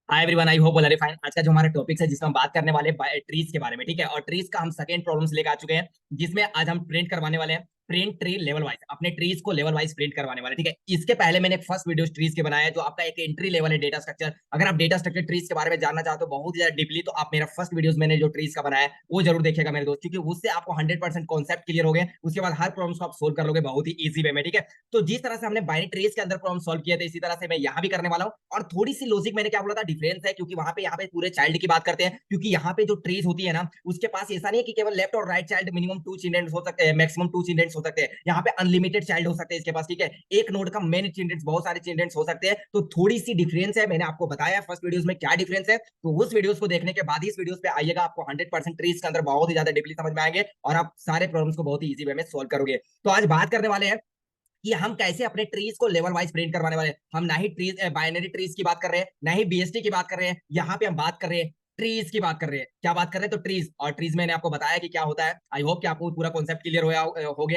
Hi everyone, I hope all are fine. आज का जो हमारा टॉपिक है जिसमें हम बात करने वाले हैं ट्रीज के बारे में, ठीक है। और ट्रीज का हम सेकंड प्रॉब्लम्स लेकर आ चुके हैं, जिसमें आज हम प्रिंट करवाने वाले हैं। प्रिंट ट्री लेवल वाइज, अपने ट्रीज को लेवल वाइज प्रिंट करवाने वाले, ठीक है। इसके पहले मैंने एक फर्स्ट वीडियो ट्रीज के बनाया है, जो आपका एक एंट्री लेवल है डेटा स्ट्रक्चर। अगर आप डेटा स्ट्रक्चर ट्रीज के बारे में जानना चाहते हो बहुत ज्यादा डीपली, तो आप मेरा फर्स्ट वीडियोस मैंने जो ट्रीज का बनाया है वो जरूर देखिएगा मेरे दोस्त, क्योंकि उससे आपको 100% कॉन्सेप्ट क्लियर हो गए। उसके बाद हर प्रॉब्लम को आप सोल्व कर लोगे बहुत ही इजी वे में, ठीक है। तो जिस तरह से हमने बाइनरी ट्रीज के अंदर प्रॉब्लम सोल्व किए थे, इसी तरह से मैं यहाँ भी करने वाला हूँ। और थोड़ी सी लॉजिक मैंने क्या बोला था, डिफरेंस है, क्योंकि वहां पे यहाँ पे पूरे चाइल्ड की बात करते हैं, क्योंकि यहाँ पे जो ट्रीज होती है ना, उसके पास ऐसा नहीं है कि केवल लेफ्ट और राइट चाइल्ड मिनिमम 2 चिल्ड्रन हो सकते हैं, मैक्सिमम 2 चिल्ड्रन हो सकते हैं। यहाँ पे अनलिमिटेड चाइल्ड हो सकते हैं इसके पास, ठीक है। एक नोड का मेनी चिल्ड्रन, बहुत सारे चिल्ड्रन हो सकते हैं। तो थोड़ी सी डिफरेंस है, मैंने आपको बताया फर्स्ट वीडियोस में क्या डिफरेंस है। तो उस वीडियोस को देखने के बाद ही इस वीडियोस पे आइएगा, आपको 100% ट्रीज के अंदर बहुत ही ज्यादा डीपली समझ में आएंगे और आप सारे प्रॉब्लम्स को बहुत ही इजी वे में सोल्व करोगे। तो आज बात करने वाले हैं कि हम कैसे अपने ट्रीज को लेवल वाइज प्रिंट करवाने वाले हैं। हम ना ही ट्रीज बाइनरी ट्रीज की बात कर रहे हैं, ना ही बीएसटी की बात कर रहे हैं। यहाँ पे हम बात कर रहे हैं ट्रीज की बात कर रहे हैं। क्या बात कर रहे हैं? तो ट्रीज। और ट्रीज मैंने आपको बताया कि क्या होता है। आई होप कि आपको पूरा कॉन्सेप्ट क्लियर हो गया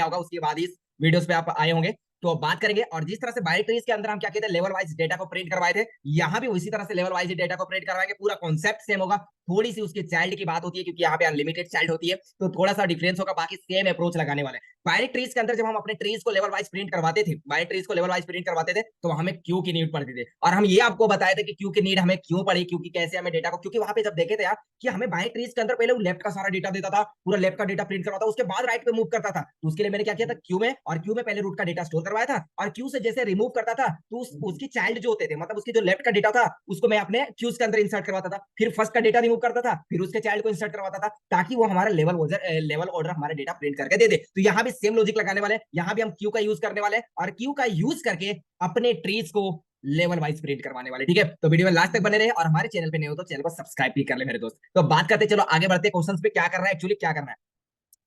होगा, उसके बाद इस वीडियोस पे आप आए होंगे। तो बात करेंगे, और जिस तरह से बाइनरी ट्रीज के अंदर हम क्या कहते हैं, लेवल वाइज डेटा को प्रिंट करवाए थे, यहाँ भी उसी तरह से लेवल वाइज डेटा को प्रिंट करवाएंगे। पूरा कॉन्सेप्ट सेम होगा, थोड़ी सी उसकी चाइल्ड की बात होती है, क्योंकि यहाँ पे अनलिमिटेड चाइल्ड होती है, तो थोड़ा सा डिफरेंस होगा, बाकी सेम अप्रोच लगाने वाले हैं। बाइनरी ट्रीज के अंदर जब हम अपने ट्रीज को लेवल वाइज प्रिंट करवाते थे, बाइनरी ट्रीज को लेवल वाइज प्रिंट करवाते थे, तो हमें क्यू की नीड पड़ती थी। और हम ये आपको बताए थे कि क्यू की नीड हमें क्यों पड़ी, क्योंकि कैसे हमें डेटा को, क्योंकि वहां पे जब देखे थे यार कि हमें बाइनरी ट्रीज के अंदर पहले वो लेफ्ट का सारा डेटा देता था, पूरा लेफ्ट का डेटा प्रिंट करवाता था, उसके बाद राइट पे मूव करता था। तो उसके लिए मैंने क्या किया था, क्यू में, और क्यू में पहले रूट का डेटा स्टोर करवाया था, और क्यू से जैसे रिमूव करता था तो उसकी चाइल्ड जो होते थे, मतलब उसकी जो लेफ्ट का डेटा था, उसको मैं अपने क्यूज के अंदर इंसर्ट करवाता था। फिर फर्स्ट का डेटा रिमूव करता था, फिर उसके चाइल्ड को इंसर्ट करवाता था, ताकि वो हमारा लेवल ऑर्डर हमारा डेटा प्रिंट करके दे दे। तो यहाँ भी सेम लॉजिक लगाने वाले, यहाँ भी हम क्यू का यूज करने वाले, और क्यू का यूज करके अपने ट्रीज को लेवल वाइज प्रिंट करवाने वाले, ठीक है। तो वीडियो में लास्ट तक बने रहे, और हमारे चैनल पे नहीं हो तो चैनल को सब्सक्राइब भी कर ले मेरे दोस्त। तो बात करते, चलो आगे बढ़ते, क्वेश्चंस पे क्या करना है, एक्चुअली क्या करना है,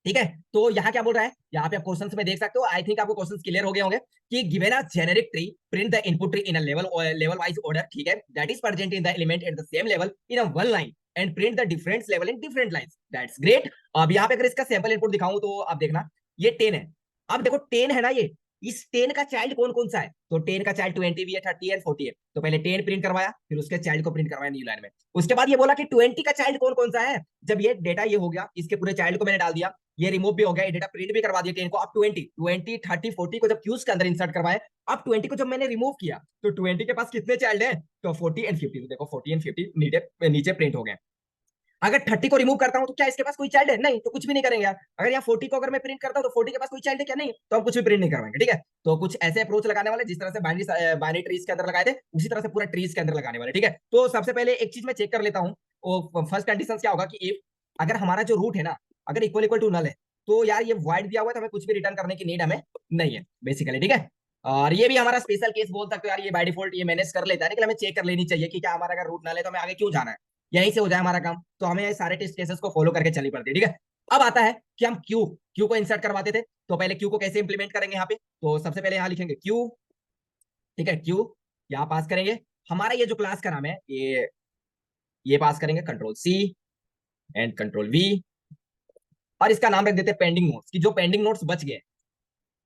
ठीक है। तो यहाँ क्या बोल रहा है, यहाँ पे आप क्वेश्चंस में देख सकते हो। आई थिंक आपको क्वेश्चंस क्लियर हो गए होंगे कि given a generic tree, print the input tree in a level wise order, ठीक है, that is present in the element at the same level in a one line, and print the different level in different lines, that's great. अब यहाँ पे अगर इसका sample input दिखाऊं तो आप देखना, ये 10 है। अब देखो 10 है ना, ये इस 10 का चाइल्ड कौन कौन सा है, तो 10 का चाइल्ड 20 भी है, 30 है, 40 है। तो पहले 10 प्रिंट करवाया, फिर उसके चाइल्ड को प्रिंट करवाया न्यू लाइन में। उसके बाद ये बोला कि 20 का चाइल्ड कौन कौन सा है। जब ये डेटा ये हो गया, इसके पूरे चाइल्ड को मैंने डाल दिया, ये रिमूव भी हो गया, ये डेटा प्रिंट भी करवा दिया 10 को। अब 20 30 40 को जब क्यूज के अंदर इंसर्ट करवाए, अब 20 को जब मैंने रिमूव किया, तो 20 के पास कितने चाइल्ड है, तो 40 एंड 50। तो देखो 40 एंड 50 नीचे नीचे प्रिंट हो गए। अगर 30 को रिमूव करता हूं तो क्या इसके पास कोई चाइल्ड है, नहीं, तो कुछ भी नहीं करेंगे यार। अगर यहाँ 40 को अगर मैं प्रिंट करता हूं तो 40 के पास कोई चाइल्ड है क्या, नहीं, तो हम कुछ भी प्रिंट नहीं करवाएंगे, ठीक है। तो कुछ ऐसे अप्रोच लगाने वाले, जिस तरह से बाइनरी ट्रीज के अंदर लगाए थे, उसी तरह से पूरा ट्रीज के अंदर लगाने वाले, ठीक है। तो सबसे पहले एक चीज मैं चेक कर लेता हूँ, फर्स्ट कंडीशन क्या होगा कि इफ अगर हमारा जो रूट है ना, अगर इक्वल इक्वल टू नल है, तो यार ये वाइड दिया हुआ है, तो हमें कुछ भी रिटर्न करने की नीड हमें नहीं है बेसिकली, ठीक है। और ये भी हमारा स्पेशल केस बोल सकते हो यार, ये बाय डिफॉल्ट ये मैनेज कर लेता है, लेकिन हमें चेक कर लेनी चाहिए कि क्या हमारा अगर रूट नल है तो हमें आगे क्यों जाना है, यहीं से हो जाए हमारा काम। तो हमें ये सारे टेस्ट केसेस को फॉलो करके चलनी पड़ती है, ठीक है। अब आता है कि हम क्यू क्यू को इंसर्ट करवाते थे, तो पहले क्यू को कैसे इंप्लीमेंट करेंगे यहाँ पे, तो सबसे पहले यहाँ लिखेंगे क्यू, ठीक है। क्यू यहाँ पास करेंगे, हमारा ये जो क्लास का नाम है, ये पास करेंगे control C and control V, और इसका नाम रख देते हैं पेंडिंग नोट्स, कि जो पेंडिंग नोट्स बच गए,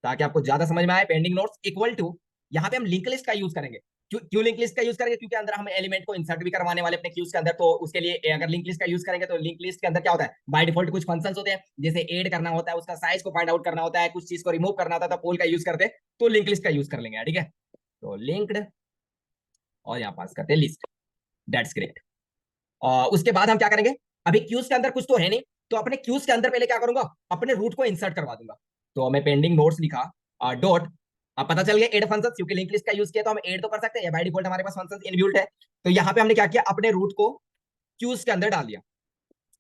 ताकि आपको ज्यादा समझ में आए। पेंडिंग नोट्स इक्वल टू, यहाँ पे हम लिंक लिस्ट का यूज करेंगे। क्यों लिंक लिस्ट का यूज करेंगे, क्योंकि अंदर हम एलिमेंट को इंसर्ट भी करवाने वाले अपने क्यूज के अंदर, तो उसके लिए अगर लिंक लिस्ट का यूज करेंगे, तो लिंक लिस्ट के अंदर क्या होता है, बाय डिफॉल्ट कुछ फंक्शंस होते हैं, जैसे ऐड करना होता है, उसका साइज को फाइंड आउट करना होता है, कुछ चीज को रिमूव करना होता है, तो पोल का यूज करते हैं, तो लिंक लिस्ट का यूज कर लेंगे, ठीक है। तो लिंक्ड, और यहाँ पास करते हैं लिस्ट, दैट्स ग्रेट। और उसके बाद हम क्या करेंगे, अभी क्यूज के अंदर कुछ तो है नहीं, तो अपने क्यूज के अंदर पहले क्या करूंगा, अपने रूट को इंसर्ट करवा दूंगा। तो मैं पेंडिंग नोट्स लिखा, डॉट, अब पता चल गया एड फंक्शन, क्योंकि लिंक लिस्ट का यूज किया तो हम ऐड तो कर सकते हैं, बाय डिफॉल्ट हमारे पास फंक्शन इनबिल्ट है। तो यहाँ पे हमने क्या किया, अपने रूट को क्यूज के अंदर डाल दिया,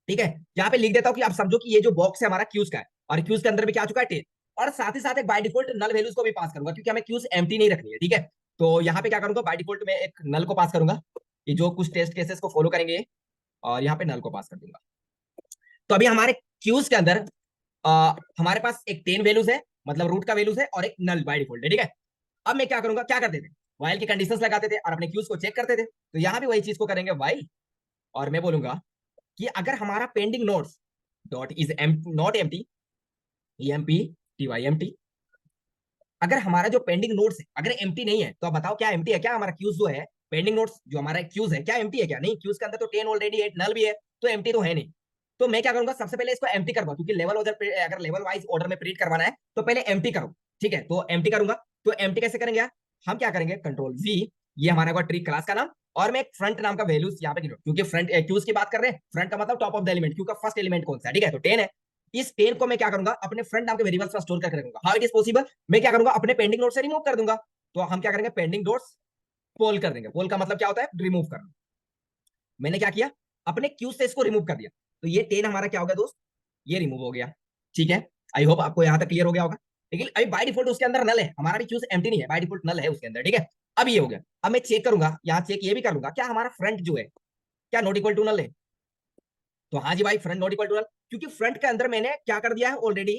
ठीक है। यहाँ पे लिख देता हूँ कि आप समझो कि ये जो बॉक्स है हमारा क्यूज का है, और क्यूज के अंदर भी क्या आ चुका है 10, और साथ ही साथ एक बाय डिफॉल्ट नल वैल्यूज को भी पास करूंगा, क्योंकि हमें क्यूज एम्प्टी नहीं रखनी है, ठीक है। तो यहाँ पे क्या करूंगा, बाय डिफॉल्ट में एक नल को पास करूंगा, ये जो कुछ टेस्ट केसेस को फॉलो करेंगे, और यहाँ पे नल को पास कर दूंगा। तो अभी हमारे क्यूज के अंदर हमारे पास एक 10 वैल्यूज है, मतलब रूट का वैल्यूज है, और एक नल बाय डिफॉल्ट है, ठीक है। अब मैं क्या करूंगा, क्या करते थे, वाइल की कंडीशंस लगाते थे और अपने क्यूज को चेक करते थे, तो यहां भी वही चीज को करेंगे वाइल, और मैं बोलूंगा कि अगर हमारा pending notes dot is not empty, M P T Y M T, अगर हमारा जो पेंडिंग नोट्स है अगर एम्प्टी नहीं है, तो आप बताओ क्या एम्प्टी है क्या, हमारा क्यूज जो है पेंडिंग नोट्स जो हमारा क्यूज है क्या एम्प्टी है क्या? नहीं, क्यूज के अंदर तो 10 ऑलरेडी है, नल भी है, तो एम्प्टी तो है नहीं। तो मैं क्या करूंगा, सबसे पहले इसको एम्प्टी करवा, क्योंकि लेवल ऑर्डर, अगर लेवल वाइज ऑर्डर में प्रिंट करवाना है तो पहले एम्प्टी करो। ठीक है, तो एम्प्टी करूंगा। तो एम्प्टी कैसे करेंगे यार? हम क्या करेंगे, कंट्रोल वी, ये हमारा होगा ट्री क्लास का नाम, और मैं एक फ्रंट नाम का वैल्यूज यहाँ पे डिनोट, क्योंकि फ्रंट क्यूज की बात कर रहे हैं, फ्रंट का मतलब टॉप ऑफ द एलिमेंट, क्योंकि फर्स्ट एलिमेंट कौन सा है, ठीक है, तो 10 है। इस 10 को मैं क्या करूंगा, अपने फ्रंट नाम के वेरिएबल्स में स्टोर करके रखूंगा। How it is possible? मैं क्या करूंगा, अपने पेंडिंग नोट से रिमूव कर दूंगा। तो हम क्या करेंगे, पेंडिंग नोट्स पोल कर देंगे। पोल का मतलब क्या होता है, रिमूव करना। मैंने क्या किया, अपने क्यूज से इसको रिमूव कर दिया, तो ये 10 हमारा क्या हो गया दोस्त, ये रिमूव हो गया। ठीक है, आई होप आपको यहां तक क्लियर हो गया होगा। लेकिन अभी बाय डिफॉल्ट उसके अंदर नल है, हमारा भी क्यूज एम्प्टी नहीं है, बाय डिफॉल्ट नल है उसके अंदर। ठीक है, अब ये हो गया। अब मैं चेक करूंगा, यहाँ चेक ये भी कर लूंगा, क्या हमारा फ्रंट जो है क्या नॉट इक्वल टू नल है? तो हाँ जी भाई, front not equal to null, क्योंकि फ्रंट के अंदर मैंने क्या कर दिया है, ऑलरेडी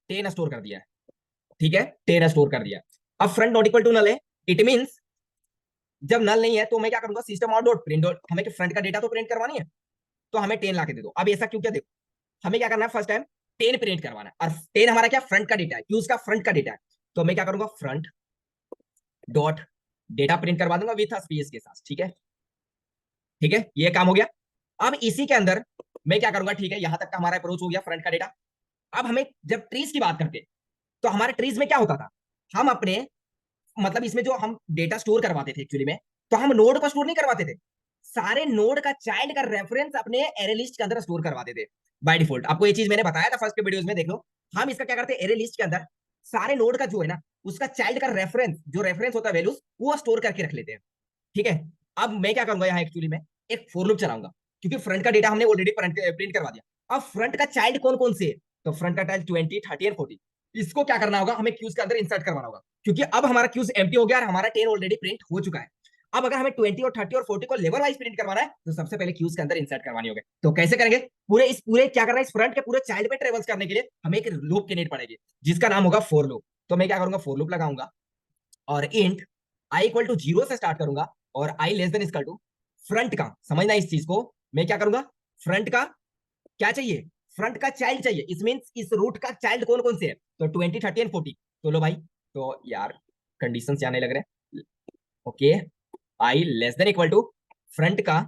10 स्टोर कर दिया है। ठीक है, 10 स्टोर कर दिया। अब front not equal to null है, इट मींस जब नल नहीं है तो मैं क्या करूंगा, system out dot print dot, हमें फ्रंट का डेटा तो प्रिंट करवानी है, तो हमें 10 ला के दे दो। अब ऐसा क्यों, क्या देखो, हमें क्या करना है, फर्स्ट टाइम 10 प्रिंट करवाना है, और 10 हमारा क्या, फ्रंट का डेटा है, क्यूज का फ्रंट का डेटा है। तो मैं क्या करूंगा, फ्रंट डॉट डेटा प्रिंट करवा दूंगा विथ स्पेस के साथ। ठीक है, ठीक है, ये काम हो गया। अब इसी के अंदर मैं क्या करूंगा, ठीक है, यहां तक का हमारा अप्रोच हो गया फ्रंट का डेटा। अब हमें जब ट्रीज की बात करते, तो हमारे ट्रीज में क्या होता था, हम अपने मतलब इसमें जो हम डेटा स्टोर करवाते थे एक्चुअली में, तो हम नोड पर स्टोर नहीं करवाते थे, सारे नोड का चाइल्ड का रेफरेंस अपने एरे लिस्ट के अंदर स्टोर करवाते थे बाय डिफॉल्ट। आपको ये चीज मैंने बताया था फर्स्ट के वीडियोस में, देख लो। हम इसका क्या करते हैं, एरे लिस्ट के अंदर सारे नोड का जो है ना, उसका चाइल्ड का रेफरेंस, जो रेफरेंस होता है वैल्यूज, वो स्टोर करके रख लेते हैं। ठीक है, अब मैं क्या करूंगा, यहाँ एक्चुअली में एक फॉर लूप चलाऊंगा, क्योंकि फ्रंट का डेटा हमने ऑलरेडी प्रिंट करवा दिया। अब फ्रंट का चाइल्ड कौन कौन से है, तो फ्रंट का चाइल्ड 20, 30 एंड 40, इसको क्या करना होगा, हमें क्यूज के अंदर इंसर्ट करवाना होगा, क्योंकि अब हमारा क्यूज एम्प्टी हो गया और हमारा 10 ऑलरेडी प्रिंट हो चुका है। अब अगर हमें 20 और 30 और 40 को लेवल वाइज प्रिंट करवाना है, तो सबसे पहले क्यूज के अंदर इंसर्ट करवानी होगी। तो कैसे करेंगे, पूरे क्या करना है, इस फ्रंट के पूरे चाइल्ड पे ट्रेवल्स करने के लिए हमें एक लूप की नीड पड़ेगी, जिसका नाम होगा फॉर लूप। तो मैं क्या करूंगा, फॉर लूप लगाऊंगा, और इंट आई इक्वल टू 0 से स्टार्ट करूंगा, और i less than equal to front का, समझना इस चीज को, मैं क्या करूंगा, फ्रंट का क्या चाहिए, फ्रंट का चाइल्ड चाहिए, इस मींस इस रूट का चाइल्ड कौन कौन से है, तो 20, 30 एंड 40। तो लो भाई, तो यार कंडीशन आने लग रहे, okay, I less than equal to front का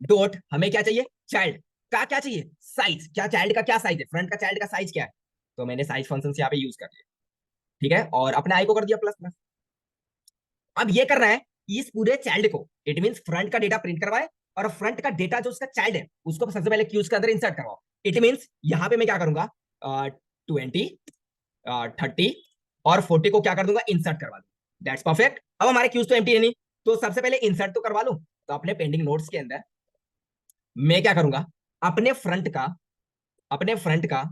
डॉट, हमें क्या चाहिए, चाइल्ड का क्या चाहिए, साइज, क्या चाइल्ड का क्या साइज है, फ्रंट का चाइल्ड का साइज क्या है, तो मैंने साइज फंक्शन यहाँ पे यूज कर लिया। ठीक है, और अपने आई को कर दिया प्लस प्लस। अब ये कर रहा है, इस पूरे चाइल्ड को, इट मीन फ्रंट का डेटा प्रिंट करवाए, और फ्रंट का डेटा जो उसका चाइल्ड है उसको सबसे पहले क्यूज के अंदर इंसर्ट करवाओ। इट मीन यहाँ पे मैं क्या करूंगा, 20, 30 और 40 को क्या कर दूंगा, इंसर्ट करवा दूंगा। That's perfect. अब हमारे क्यूज तो एम्प्टी है नहीं, तो सबसे पहले इंसर्ट तो करवा लूं। तो अपने पेंडिंग नोट्स के अंदर मैं क्या करूंगा, अपने फ्रंट का अपने फ्रंट का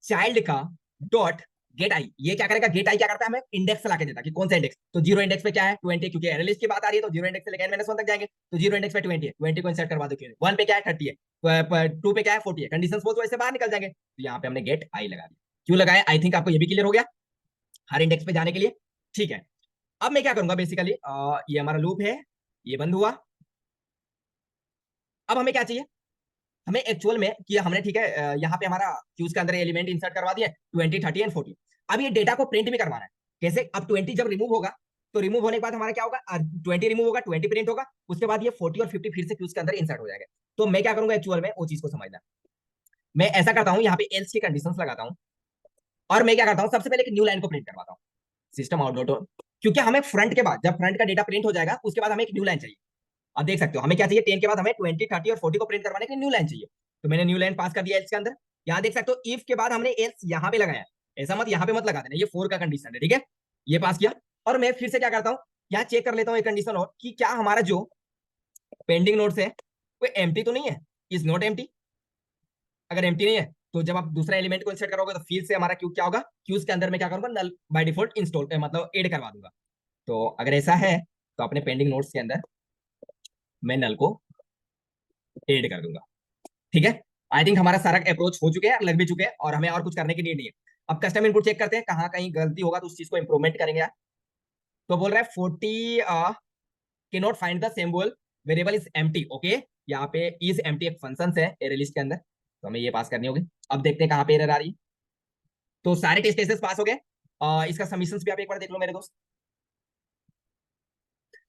चाइल्ड का डॉट गेट आई, ये क्या करेगा, गेट आई क्या करता है, हमें इंडेक्स ला के देता कि कौन सा इंडेक्स, तो 0 इंडेक्स पे क्या है, 20, क्योंकि एरे लिस्ट की बात आ रही है, तो 0 इंडेक्स से लेकर n-1 तक जाएंगे, तो 0 इंडेक्स पे 20 है, 20 को इंसर्ट करवा दो, 1 पे क्या है, 30 है, 2 पे क्या है, 40 है, कंडीशन सपोज वैसे बाहर निकल जाएंगे, तो यहाँ पे हमने गेट आई लगा दिया। क्यों लगाया, आई थिंक आपको ये भी क्लियर हो गया, हर इंडेक्स पे जाने के लिए। ठीक है, अब मैं क्या करूंगा, बेसिकली ये हमारा लूप है, ये बंद हुआ। अब हमें क्या चाहिए, हमें एक्चुअल में कि हमने, ठीक है, यहाँ पे हमारा क्यूज के अंदर एलिमेंट इंसर्ट करवा दिए 20, 30 एंड 40। अब ये डेटा को प्रिंट भी करवाना है, कैसे, अब 20 जब रिमूव होगा, तो रिमूव होने के बाद हमारा क्या होगा, 20 रिमूव होगा, 20 प्रिंट होगा, उसके बाद ये 40 और 50 फिर से क्यूज के अंदर इंसर्ट हो जाएगा। तो मैं क्या करूंगा एक्चुअल में, वो चीज को समझना, मैं ऐसा करता हूँ, यहाँ पे एल्स की कंडीशंस लगाता हूँ, और मैं क्या करता हूँ, सबसे पहले एक न्यू लाइन को प्रिंट करवाता हूँ, सिस्टम आउट डॉट, क्योंकि हमें फ्रंट के बाद, जब फ्रंट का डेटा प्रिंट हो जाएगा, उसके बाद हमें एक न्यू लाइन चाहिए। अब देख सकते हो हमें क्या चाहिए, 10 के बाद हमें 20, 30 और 40 को प्रिंट करवाने के लिए न्यू लाइन चाहिए। तो मैंने न्यू लाइन पास कर दिया एल्स के अंदर। यहाँ देख सकते हो इफ के बाद हमने एल्स यहाँ पे लगाया, ऐसा मत यहाँ पे मत लगा देना, ये फोर का कंडीशन है, ठीक है, ये पास किया। और मैं फिर से क्या करता हूँ, यहाँ चेक कर लेता हूँ एक कंडीशन और, कि क्या हमारा जो पेंडिंग नोट्स है वो एम्प्टी तो नहीं है, इज नॉट एम्प्टी। अगर एम्प्टी नहीं है, तो जब आप दूसरा एलिमेंट को इंसर्ट करोगे, तो फिर से हमारा क्यू क्या होगा, क्यूज के अंदर मैं क्या करूंगा, नल बाय डिफॉल्ट इंस्टॉल मतलब एड करवा दूंगा। तो अगर ऐसा है, तो अपने पेंडिंग नोट्स के अंदर मैं नल को एड कर दूंगा। ठीक है, आई थिंक हमारा सारा अप्रोच हो चुके हैं, लग भी चुके हैं, और हमें और कुछ करने की नीड नहीं है। अब कस्टम इनपुट चेक करते हैं, कहाँ कहीं गलती होगा तो उस चीज को इंप्रूवमेंट करेंगे यार। तो बोल रहा है 40 के not find the symbol variable is empty, okay, यहाँ पे इज एम्प्टी एक फंक्शन है एरे लिस्ट के अंदर, तो हमें ये पास करनी होगी। अब देखते हैं कहाँ पे एरर आ रही है। तो सारे टेस्ट केसेस पास हो गए, इसका सबमिशंस भी आप एक बार देख लो मेरे दोस्त।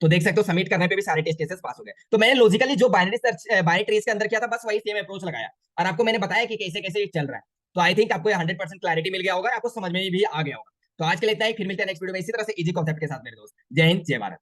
तो देख सकते हो सबमिट करने पे भी सारे टेस्ट केसेस पास हो गए। तो मैंने लॉजिकली जो बाइनरी सर्च बाइनरी ट्रीज के अंदर किया था, बस वही सेम अप्रोच लगाया और आपको मैंने बताया कि कैसे कैसे चल रहा है। तो आई थिंक आपको 100% क्लैरिटी मिल गया होगा, आपको समझ में भी आ गया होगा। तो आज के लिए इतना ही, फिर मिलते हैं नेक्स्ट वीडियो में इसी तरह से इजी कॉन्सेप्ट के साथ मेरे दोस्त। जय हिंद, जय भारत।